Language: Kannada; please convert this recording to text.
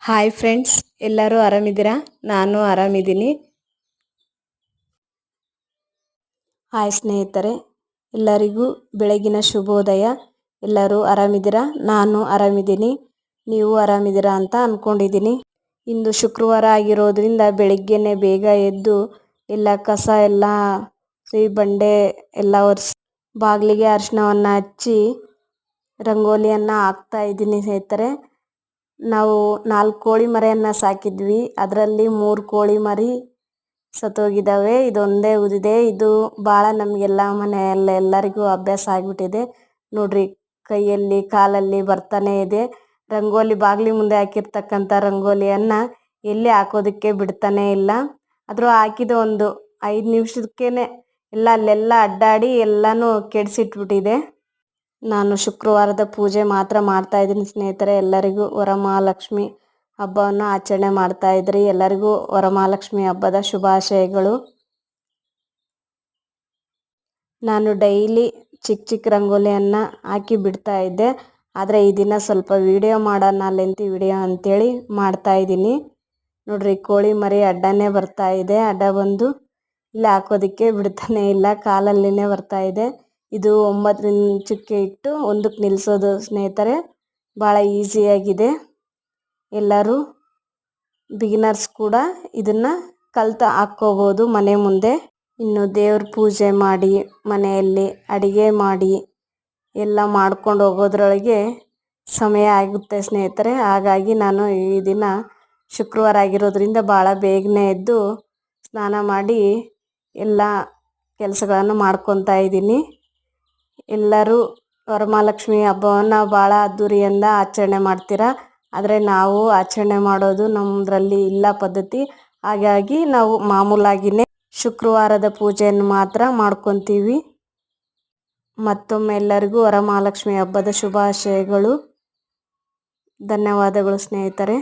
ಹಾಯ್ ಫ್ರೆಂಡ್ಸ್, ಎಲ್ಲರೂ ಆರಾಮಿದ್ದೀರಾ? ನಾನು ಆರಾಮಿದ್ದೀನಿ. ಹಾಯ್ ಸ್ನೇಹಿತರೆ, ಎಲ್ಲರಿಗೂ ಬೆಳಗಿನ ಶುಭೋದಯ. ಎಲ್ಲರೂ ಆರಾಮಿದ್ದೀರಾ? ನಾನು ಆರಾಮಿದ್ದೀನಿ. ನೀವು ಆರಾಮಿದ್ದೀರಾ ಅಂತ ಅಂದ್ಕೊಂಡಿದ್ದೀನಿ. ಇಂದು ಶುಕ್ರವಾರ ಆಗಿರೋದ್ರಿಂದ ಬೆಳಿಗ್ಗೆನೆ ಬೇಗ ಎದ್ದು ಎಲ್ಲ ಕಸ ಎಲ್ಲ ಬಂಡೆ ಎಲ್ಲ ಒರೆಸಿ ಬಾಗಿಲಿಗೆ ಅರಿಶಿನವನ್ನು ಹಚ್ಚಿ ರಂಗೋಲಿಯನ್ನು ಹಾಕ್ತಾ ಇದ್ದೀನಿ ಸ್ನೇಹಿತರೆ. ನಾವು 4 ಕೋಳಿ ಮರಿಯನ್ನು ಸಾಕಿದ್ವಿ. ಅದರಲ್ಲಿ 3 ಕೋಳಿ ಮರಿ ಸತ್ತೋಗಿದ್ದಾವೆ. ಇದೊಂದೇ ಉಳಿದಿದೆ. ಇದು ಭಾಳ ನಮಗೆಲ್ಲ ಎಲ್ಲರಿಗೂ ಅಭ್ಯಾಸ ಆಗಿಬಿಟ್ಟಿದೆ. ನೋಡ್ರಿ, ಕೈಯಲ್ಲಿ ಕಾಲಲ್ಲಿ ಬರ್ತಾನೆ ಇದೆ. ರಂಗೋಲಿ ಬಾಗಿಲಿ ಮುಂದೆ ಹಾಕಿರ್ತಕ್ಕಂಥ ರಂಗೋಲಿಯನ್ನು ಎಲ್ಲಿ ಹಾಕೋದಕ್ಕೆ ಬಿಡ್ತಾನೆ ಇಲ್ಲ. ಆದರೂ ಹಾಕಿದ ಒಂದು 5 ನಿಮಿಷಕ್ಕೇನೆ ಅಲ್ಲೆಲ್ಲ ಅಡ್ಡಾಡಿ ಎಲ್ಲನೂ ಕೆಡಿಸಿಟ್ಬಿಟ್ಟಿದೆ. ನಾನು ಶುಕ್ರವಾರದ ಪೂಜೆ ಮಾತ್ರ ಮಾಡ್ತಾ ಇದ್ದೀನಿ ಸ್ನೇಹಿತರೆ. ಎಲ್ಲರಿಗೂ ವರಮಹಾಲಕ್ಷ್ಮಿ ಹಬ್ಬವನ್ನು ಆಚರಣೆ ಮಾಡ್ತಾ ಇದ್ರಿ. ಎಲ್ಲರಿಗೂ ವರಮಹಾಲಕ್ಷ್ಮಿ ಹಬ್ಬದ ಶುಭಾಶಯಗಳು. ನಾನು ಡೈಲಿ ಚಿಕ್ಕ ರಂಗೋಲಿಯನ್ನು ಹಾಕಿ ಬಿಡ್ತಾ ಇದ್ದೆ. ಆದರೆ ಈ ದಿನ ಸ್ವಲ್ಪ ವಿಡಿಯೋ ಮಾಡೋಣ, ಲೆಂತಿ ವಿಡಿಯೋ ಅಂತೇಳಿ ಮಾಡ್ತಾ ಇದ್ದೀನಿ. ನೋಡ್ರಿ, ಕೋಳಿ ಮರಿ ಅಡ್ಡನೇ ಬರ್ತಾ ಇದೆ. ಅಡ್ಡ ಬಂದು ಇಲ್ಲಿ ಹಾಕೋದಕ್ಕೆ ಬಿಡ್ತಾನೆ ಇಲ್ಲ, ಕಾಲಲ್ಲಿನೇ ಬರ್ತಾ ಇದೆ. ಇದು 9 ನಿಮಿಷಕ್ಕೆ ಇಟ್ಟು 1ಕ್ಕೆ ನಿಲ್ಲಿಸೋದು ಸ್ನೇಹಿತರೆ. ಭಾಳ ಈಸಿಯಾಗಿದೆ. ಎಲ್ಲರೂ ಬಿಗಿನರ್ಸ್ ಕೂಡ ಇದನ್ನು ಕಲ್ತು ಹಾಕ್ಕೋಬೋದು ಮನೆ ಮುಂದೆ. ಇನ್ನು ದೇವ್ರ ಪೂಜೆ ಮಾಡಿ ಮನೆಯಲ್ಲಿ ಅಡಿಗೆ ಮಾಡಿ ಎಲ್ಲ ಮಾಡ್ಕೊಂಡು ಹೋಗೋದ್ರೊಳಗೆ ಸಮಯ ಆಗುತ್ತೆ ಸ್ನೇಹಿತರೆ. ಹಾಗಾಗಿ ನಾನು ಈ ದಿನ ಶುಕ್ರವಾರ ಆಗಿರೋದ್ರಿಂದ ಭಾಳ ಬೇಗನೆ ಎದ್ದು ಸ್ನಾನ ಮಾಡಿ ಎಲ್ಲ ಕೆಲಸಗಳನ್ನು ಮಾಡ್ಕೊತಾ ಇದ್ದೀನಿ. ಎಲ್ಲರೂ ವರಮಹಾಲಕ್ಷ್ಮಿ ಹಬ್ಬವನ್ನು ಭಾಳ ಅದ್ದೂರಿಯಿಂದ ಆಚರಣೆ ಮಾಡ್ತೀರಾ. ಆದರೆ ನಾವು ಆಚರಣೆ ಮಾಡೋದು ನಮ್ಮದ್ರಲ್ಲಿ ಇಲ್ಲ ಪದ್ಧತಿ. ಹಾಗಾಗಿ ನಾವು ಮಾಮೂಲಾಗಿಯೇ ಶುಕ್ರವಾರದ ಪೂಜೆಯನ್ನು ಮಾತ್ರ ಮಾಡ್ಕೊತೀವಿ. ಮತ್ತೊಮ್ಮೆ ಎಲ್ಲರಿಗೂ ವರಮಹಾಲಕ್ಷ್ಮಿ ಹಬ್ಬದ ಶುಭಾಶಯಗಳು. ಧನ್ಯವಾದಗಳು ಸ್ನೇಹಿತರೆ.